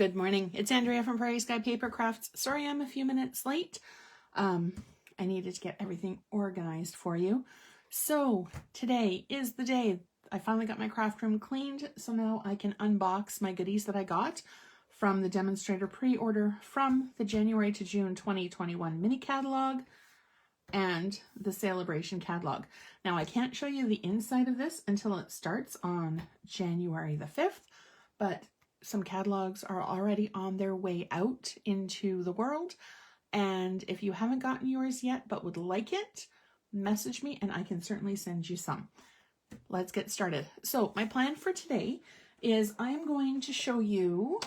Good morning. It's Andrea from Prairie Sky Paper Crafts. Sorry I'm a few minutes late. I needed to get everything organized for you. So today is the day I finally got my craft room cleaned, so now I can unbox my goodies that I got from the demonstrator pre-order from the January to June 2021 mini catalog and the Sale-a-Bration catalog. Now I can't show you the inside of this until it starts on January the 5th, but some catalogs are already on their way out into the world. And if you haven't gotten yours yet but would like it, message me and I can certainly send you some. Let's get started. So my plan for today is I'm going to show you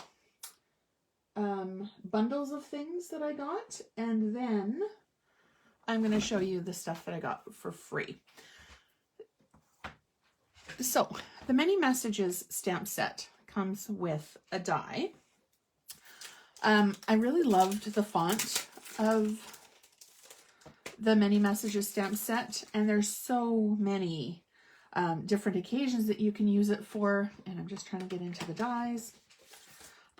bundles of things that I got, and then I'm going to show you the stuff that I got for free. So the Many Messages stamp set comes with a die. I really loved the font of the Many Messages stamp set, and there's so many different occasions that you can use it for, and I'm just trying to get into the dies.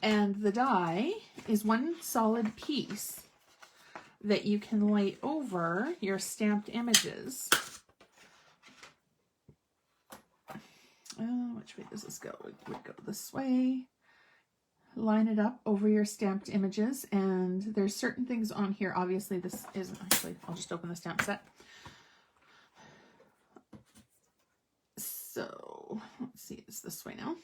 And the die is one solid piece that you can lay over your stamped images. Which way does this go? It would go this way. Line it up over your stamped images, and there's certain things on here. Obviously this isn't actually, I'll just open the stamp set. So let's see, it's this way now.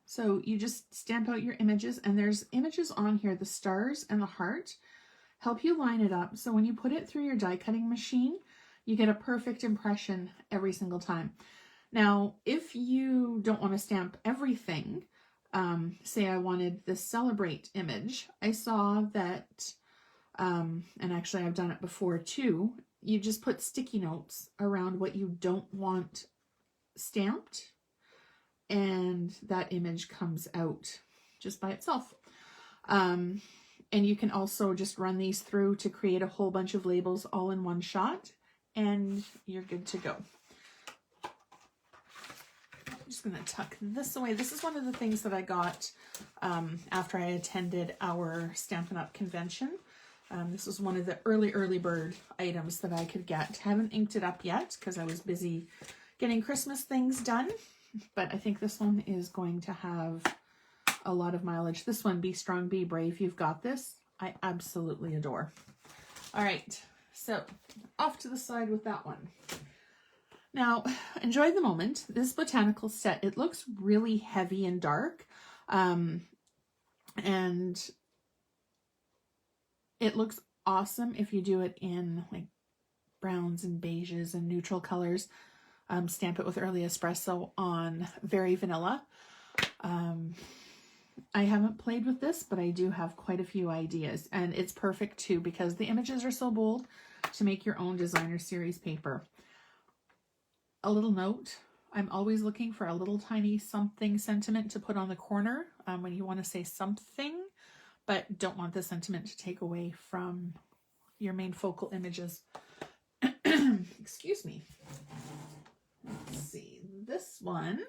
So you just stamp out your images, and there's images on here. The stars and the heart help you line it up, so when you put it through your die cutting machine, you get a perfect impression every single time. Now, if you don't want to stamp everything, say I wanted this Celebrate image, I saw that, and actually I've done it before too, you just put sticky notes around what you don't want stamped, and that image comes out just by itself. And you can also just run these through to create a whole bunch of labels all in one shot, and you're good to go. I'm just going to tuck this away. This is one of the things that I got after I attended our Stampin' Up convention. This was one of the early bird items that I could get. Haven't inked it up yet because I was busy getting Christmas things done, but I think this one is going to have a lot of mileage. This one, Be Strong, Be Brave, You've Got This, I absolutely adore. All right, so off to the side with that one. Now, enjoy the moment. This Botanical Set, it looks really heavy and dark, and it looks awesome if you do it in like browns and beiges and neutral colors. Stamp it with Early Espresso on Very Vanilla. I haven't played with this, but I do have quite a few ideas, and it's perfect too because the images are so bold to make your own designer series paper. A little note, I'm always looking for a little tiny something sentiment to put on the corner when you want to say something, but don't want the sentiment to take away from your main focal images. Excuse me. Let's see, this one,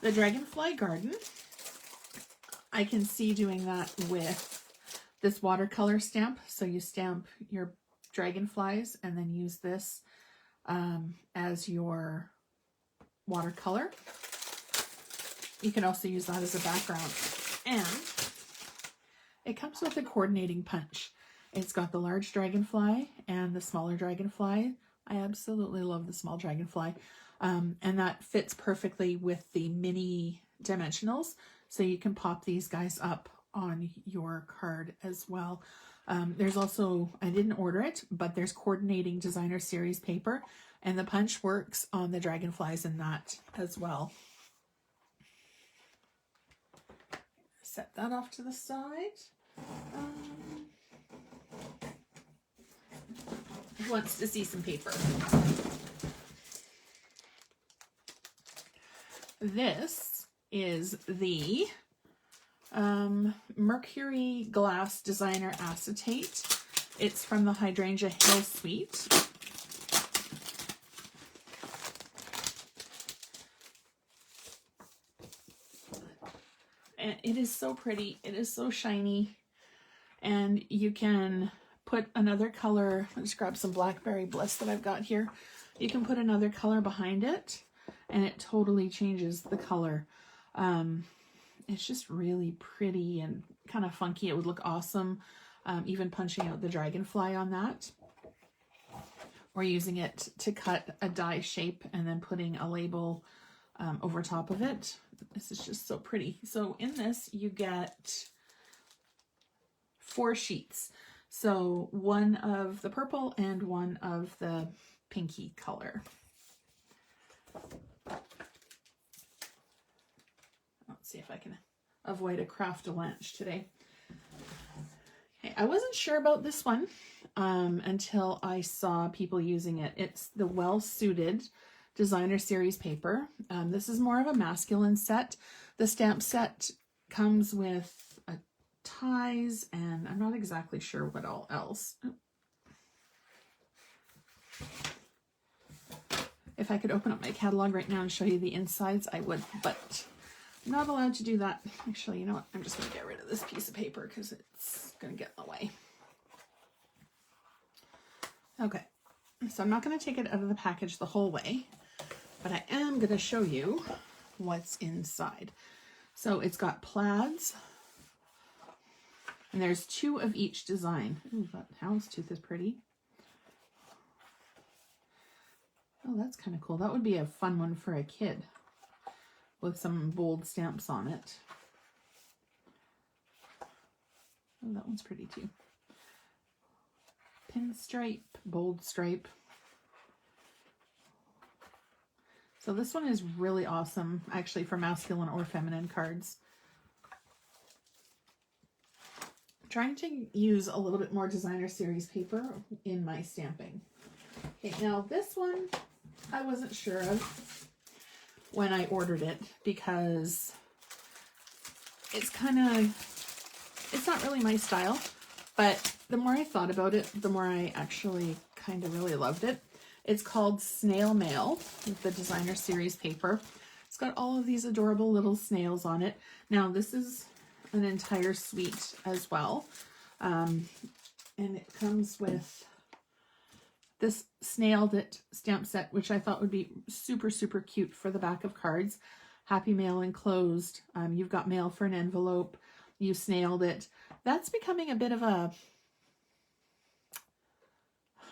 the Dragonfly Garden. I can see doing that with this watercolor stamp. So you stamp your dragonflies and then use this as your watercolor. You can also use that as a background, and it comes with a coordinating punch. It's got the large dragonfly and the smaller dragonfly. I absolutely love the small dragonfly, and that fits perfectly with the mini dimensionals, so you can pop these guys up on your card as well. There's also, I didn't order it, but there's coordinating designer series paper, and the punch works on the dragonflies in that as well. Set that off to the side. Who wants to see some paper? This is the Mercury Glass Designer Acetate. It's from the Hydrangea Hill Suite. and it is so pretty. It is so shiny, and you can put another color. Let's grab some Blackberry Bliss that I've got here. You can put another color behind it, and it totally changes the color. It's just really pretty and kind of funky. It would look awesome, even punching out the dragonfly on that, or using it to cut a die shape and then putting a label over top of it. This is just so pretty. So in this, you get 4 sheets. So one of the purple and one of the pinky color. Let's see if I can avoid a craft-a-lunch today. Okay, I wasn't sure about this one until I saw people using it. It's the Well Suited Designer Series paper. This is more of a masculine set. The stamp set comes with ties, and I'm not exactly sure what all else. If I could open up my catalog right now and show you the insides, I would, but I'm not allowed to do that. Actually, you know what? I'm just going to get rid of this piece of paper because it's going to get in the way. Okay, so I'm not going to take it out of the package the whole way, but I am going to show you what's inside. So it's got plaids, and there's 2 of each design. Ooh, that houndstooth is pretty. Oh, that's kind of cool. That would be a fun one for a kid with some bold stamps on it. Oh, that one's pretty too. Pinstripe, bold stripe. So this one is really awesome, actually, for masculine or feminine cards. I'm trying to use a little bit more designer series paper in my stamping. Okay, now this one I wasn't sure of when I ordered it because it's not really my style, but the more I thought about it, the more I actually kind of really loved it. It's called Snail Mail with the designer series paper. It's got all of these adorable little snails on it. Now this is an entire suite as well. And it comes with this Snailed It stamp set, which I thought would be super, super cute for the back of cards. Happy Mail enclosed. You've got mail for an envelope. You snailed it. That's becoming a bit of a,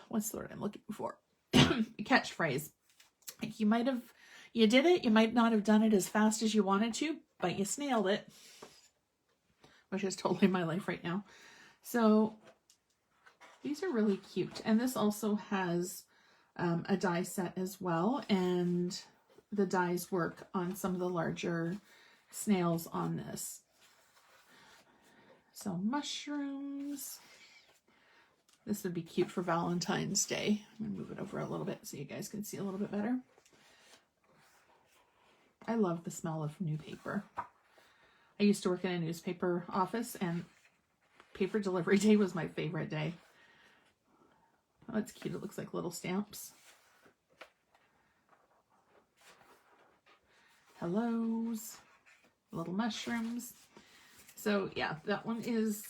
what's the word I'm looking for? Catchphrase. Like you did it, you might not have done it as fast as you wanted to, but you snailed it, which is totally my life right now. So these are really cute. And this also has a die set as well, and the dies work on some of the larger snails on this. So mushrooms. This would be cute for Valentine's Day. I'm going to move it over a little bit so you guys can see a little bit better. I love the smell of new paper. I used to work in a newspaper office, and paper delivery day was my favorite day. Oh, it's cute. It looks like little stamps. Hellos, little mushrooms. So yeah, that one is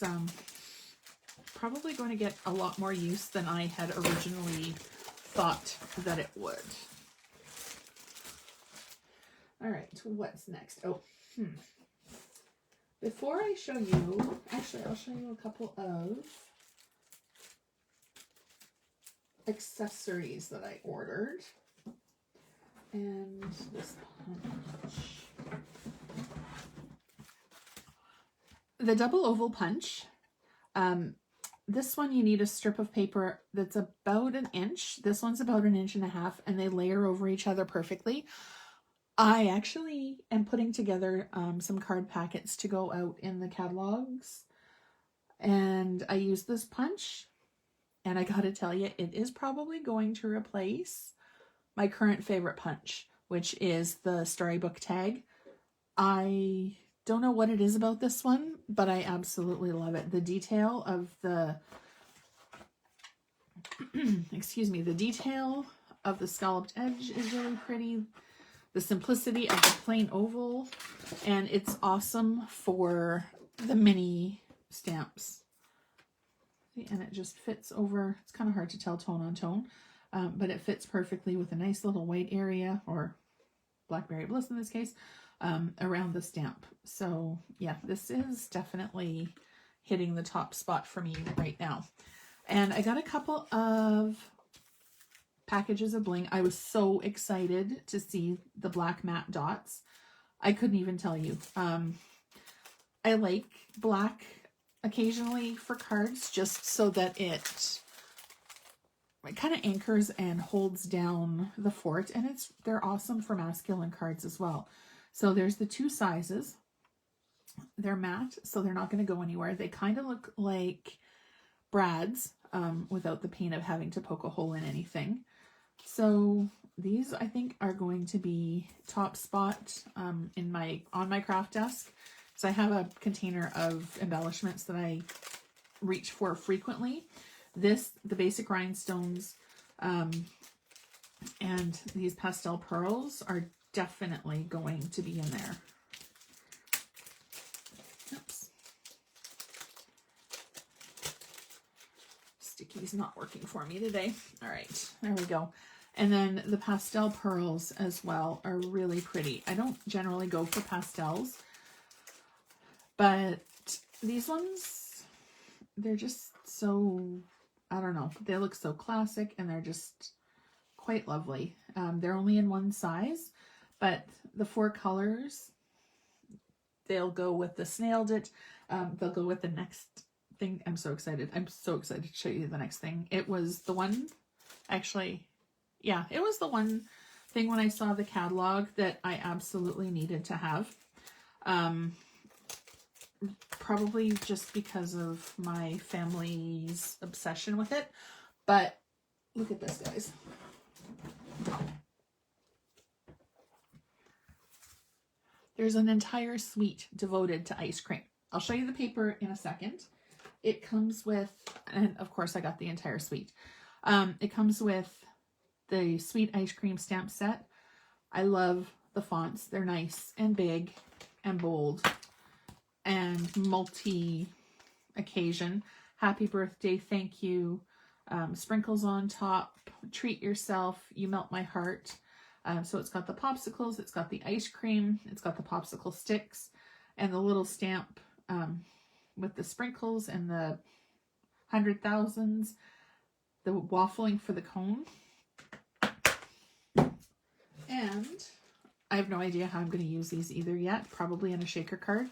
probably going to get a lot more use than I had originally thought that it would. All right, what's next? Oh, before I show you, actually, I'll show you a couple of accessories that I ordered. And this punch. The double oval punch. This one you need a strip of paper that's about an inch. This one's about 1.5 inches, and they layer over each other perfectly. I actually am putting together some card packets to go out in the catalogs, and I use this punch, and I gotta tell you, it is probably going to replace my current favorite punch, which is the Storybook Tag. I don't know what it is about this one, but I absolutely love it. The detail of the, excuse me, the detail of the scalloped edge is really pretty. the simplicity of the plain oval, and it's awesome for the mini stamps. See, and it just fits over. It's kind of hard to tell tone on tone, but it fits perfectly with a nice little white area, or Blackberry Bliss in this case, around the stamp. So yeah, this is definitely hitting the top spot for me right now. And I got a couple of packages of bling. I was so excited to see the black matte dots. I couldn't even tell you. I like black occasionally for cards, just so that it kind of anchors and holds down the fort, and they're awesome for masculine cards as well. So there's the two sizes. They're matte, so they're not going to go anywhere. They kind of look like Brad's, without the pain of having to poke a hole in anything. So these, I think, are going to be top spot on my craft desk. So I have a container of embellishments that I reach for frequently. The basic rhinestones, and these pastel pearls are definitely going to be in there. Oops. Sticky's not working for me today. All right, there we go. And then the pastel pearls as well are really pretty. I don't generally go for pastels, but these ones, they're just so, I don't know, they look so classic, and they're just quite lovely. They're only in one size, but the 4 colors, they'll go with the Snailed It. They'll go with the next thing. I'm so excited. I'm so excited to show you the next thing. It was the one, actually, yeah, it was the one thing when I saw the catalog that I absolutely needed to have. Probably just because of my family's obsession with it. But look at this, guys. There's an entire suite devoted to ice cream. I'll show you the paper in a second. It comes with, and of course I got the entire suite. It comes with the sweet ice cream stamp set. I love the fonts. They're nice and big and bold and multi-occasion. Happy birthday, thank you, sprinkles on top, treat yourself, you melt my heart. So it's got the popsicles, it's got the ice cream, it's got the popsicle sticks, and the little stamp with the sprinkles and the 100,000s, the waffling for the cone. And I have no idea how I'm going to use these either yet, probably in a shaker card.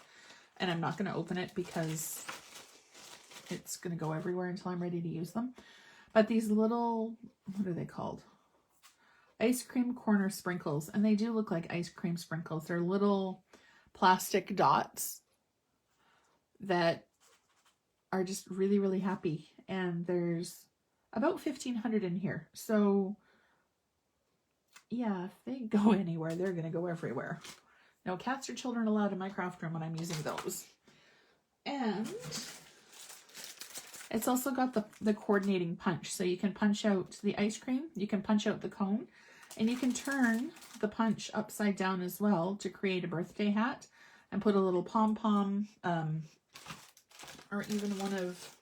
And I'm not going to open it because it's going to go everywhere until I'm ready to use them. But these little, what are they called? Ice cream corner sprinkles. And they do look like ice cream sprinkles. They're little plastic dots that are just really, really happy. And there's about 1,500 in here. So yeah, if they go anywhere, they're going to go everywhere. No cats or children allowed in my craft room when I'm using those. And it's also got the coordinating punch. So you can punch out the ice cream, you can punch out the cone, and you can turn the punch upside down as well to create a birthday hat and put a little pom-pom or even one of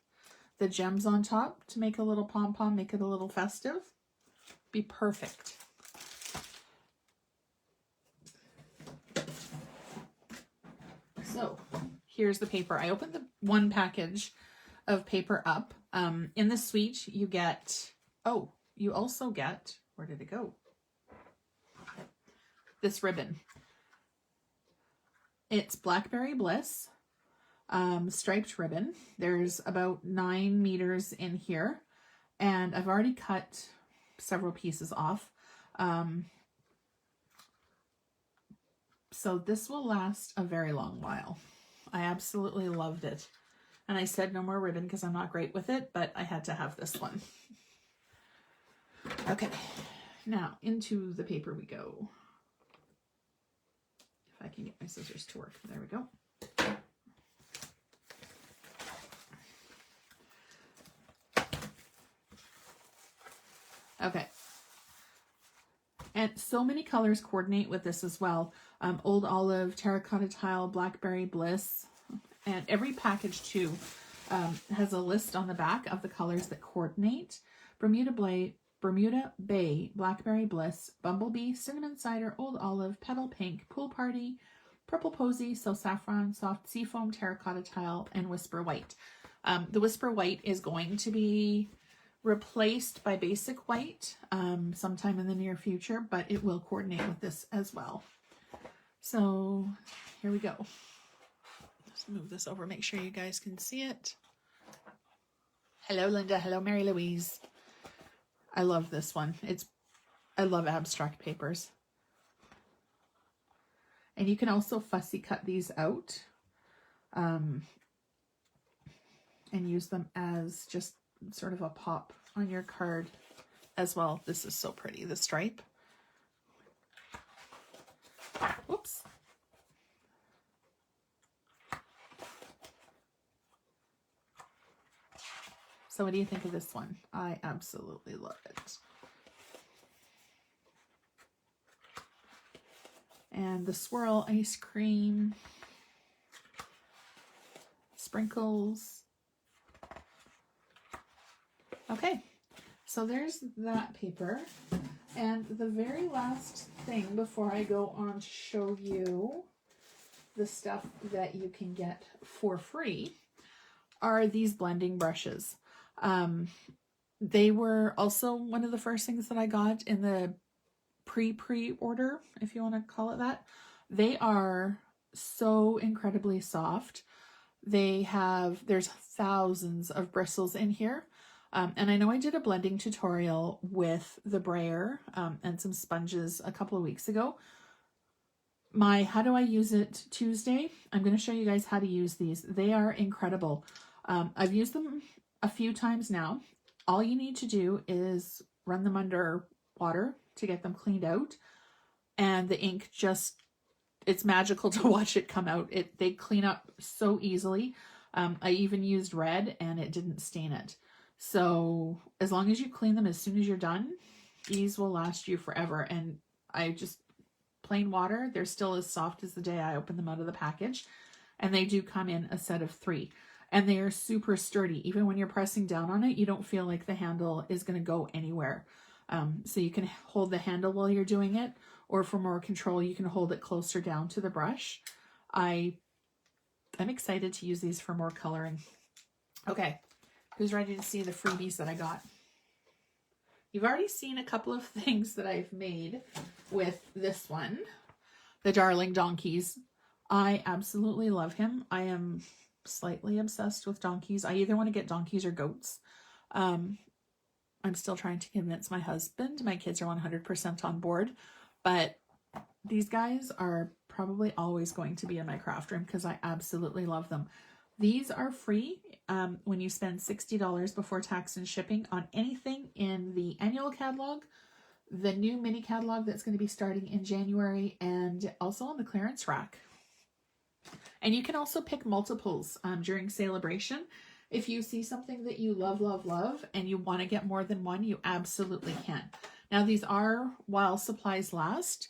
the gems on top to make a little pom-pom, make it a little festive. Be perfect. So here's the paper. I opened the one package of paper up. In the suite, you get, oh, you also get, where did it go? This ribbon. It's Blackberry Bliss striped ribbon. There's about 9 meters in here, and I've already cut several pieces off. So this will last a very long while. I absolutely loved it. And I said no more ribbon because I'm not great with it, but I had to have this one. Okay, now into the paper we go. If I can get my scissors to work. There we go. Okay. And so many colors coordinate with this as well. Old Olive, Terracotta Tile, Blackberry Bliss, and every package too has a list on the back of the colors that coordinate. Bermuda Bay, Blackberry Bliss, Bumblebee, Cinnamon Cider, Old Olive, Petal Pink, Pool Party, Purple Posy, So Saffron, Soft Seafoam, Terracotta Tile, and Whisper White. The Whisper White is going to be replaced by Basic White sometime in the near future, but it will coordinate with this as well. So here we go. Let's move this over, make sure you guys can see it. Hello, Linda. Hello, Mary Louise. I love this one. I love abstract papers. And you can also fussy cut these out and use them as just sort of a pop on your card as well. This is so pretty, the stripe. Whoops. So what do you think of this one? I absolutely love it. And the swirl ice cream, sprinkles. Okay, so there's that paper. And the very last thing before I go on to show you the stuff that you can get for free are these blending brushes. They were also one of the first things that I got in the pre-order, if you want to call it that. They are so incredibly soft. There's thousands of bristles in here. And I know I did a blending tutorial with the brayer and some sponges a couple of weeks ago. My How Do I Use It Tuesday, I'm going to show you guys how to use these. They are incredible. I've used them a few times now. All you need to do is run them under water to get them cleaned out. And the ink just, it's magical to watch it come out. They clean up so easily. I even used red and it didn't stain it. So as long as you clean them as soon as you're done, these will last you forever. And I just, plain water, they're still as soft as the day I opened them out of the package. And they do come in a set of 3. And they are super sturdy. Even when you're pressing down on it, you don't feel like the handle is going to go anywhere. So you can hold the handle while you're doing it, or for more control, you can hold it closer down to the brush. I'm excited to use these for more coloring. Okay, who's ready to see the freebies that I got? You've already seen a couple of things that I've made with this one, the Darling Donkeys. I absolutely love him. I am slightly obsessed with donkeys. I either want to get donkeys or goats. I'm still trying to convince my husband. My kids are 100% on board, but these guys are probably always going to be in my craft room because I absolutely love them. These are free when you spend $60 before tax and shipping on anything in the annual catalog, the new mini catalog that's going to be starting in January, and also on the clearance rack. And you can also pick multiples during Sale-a-Bration. If you see something that you love, love, love, and you want to get more than one, you absolutely can. Now, these are while supplies last.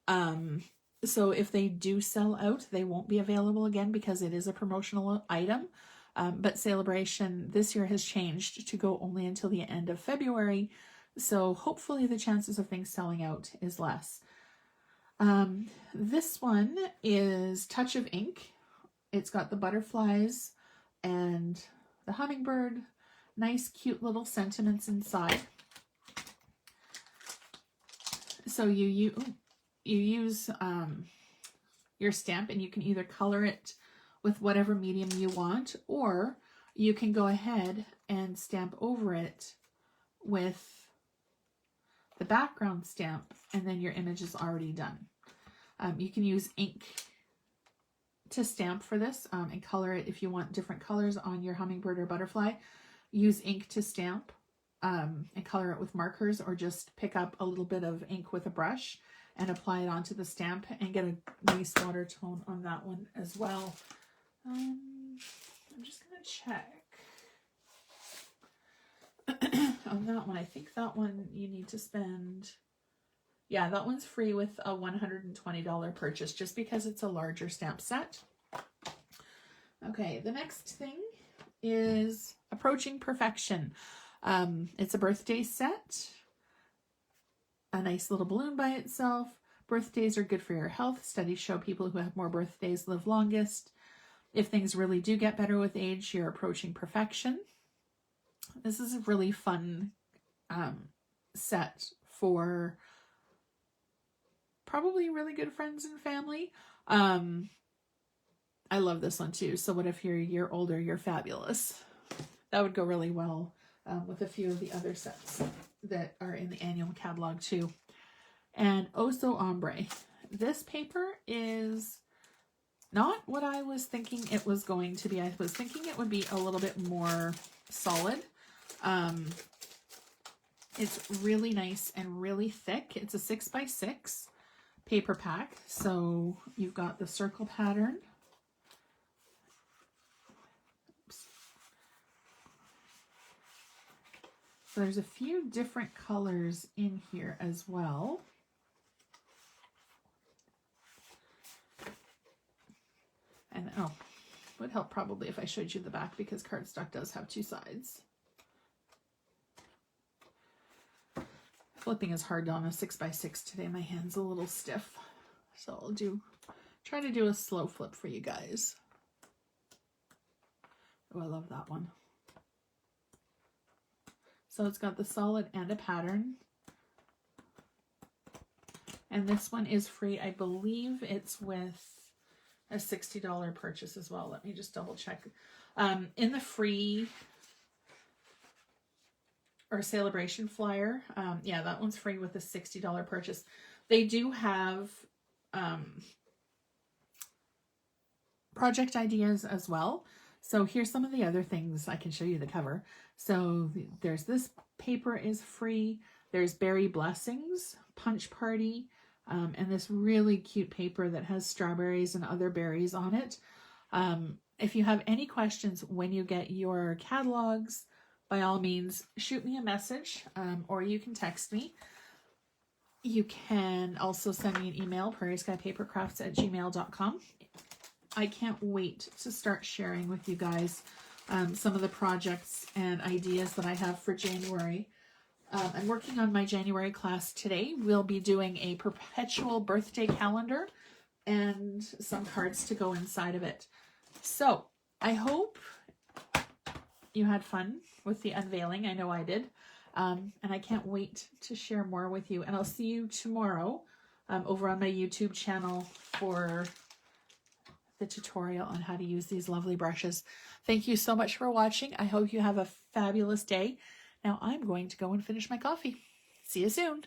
So if they do sell out, they won't be available again because it is a promotional item. But Sale-a-Bration this year has changed to go only until the end of February. So hopefully the chances of things selling out is less. This one is Touch of Ink. It's got the butterflies and the hummingbird, nice cute little sentiments inside. So you use your stamp, and you can either color it with whatever medium you want, or you can go ahead and stamp over it with the background stamp, and then your image is already done. You can use ink to stamp for this and color it if you want different colors on your hummingbird or butterfly. Use ink to stamp and color it with markers, or just pick up a little bit of ink with a brush and apply it onto the stamp and get a nice water tone on that one as well. I'm just going to check on that one. I think that one you need to spend Yeah, that one's free with a $120 purchase just because it's a larger stamp set. Okay, the next thing is Approaching Perfection. It's a birthday set. A nice little balloon by itself. Birthdays are good for your health. Studies show people who have more birthdays live longest. If things really do get better with age, you're approaching perfection. This is a really fun set for probably really good friends and family. I love this one too. So what if you're a year older, you're fabulous. That would go really well with a few of the other sets that are in the annual catalog too. And Oso Ombre. This paper is not what I was thinking it was going to be. I was thinking it would be a little bit more solid. It's really nice and really thick. It's a 6x6 paper pack. So you've got the circle pattern. Oops. So there's a few different colors in here as well. And oh, would help probably if I showed you the back because cardstock does have two sides. Flipping is hard on a 6x6 today. My hand's a little stiff. So I'll try to do a slow flip for you guys. Oh, I love that one. So it's got the solid and a pattern. And this one is free. I believe it's with a $60 purchase as well. Let me just double check. In the free or Sale-a-Bration flyer, yeah, that one's free with a $60 purchase. They do have project ideas as well. So here's some of the other things. I can show you the cover. So there's this paper is free. There's Berry Blessings, Punch Party, and this really cute paper that has strawberries and other berries on it. If you have any questions when you get your catalogs, by all means, shoot me a message or you can text me. You can also send me an email, prairieskypapercrafts@gmail.com. I can't wait to start sharing with you guys some of the projects and ideas that I have for January. I'm working on my January class today. We'll be doing a perpetual birthday calendar and some cards to go inside of it. So I hope you had fun with the unveiling. I know I did. And I can't wait to share more with you. And I'll see you tomorrow over on my YouTube channel for the tutorial on how to use these lovely brushes. Thank you so much for watching. I hope you have a fabulous day. Now I'm going to go and finish my coffee. See you soon.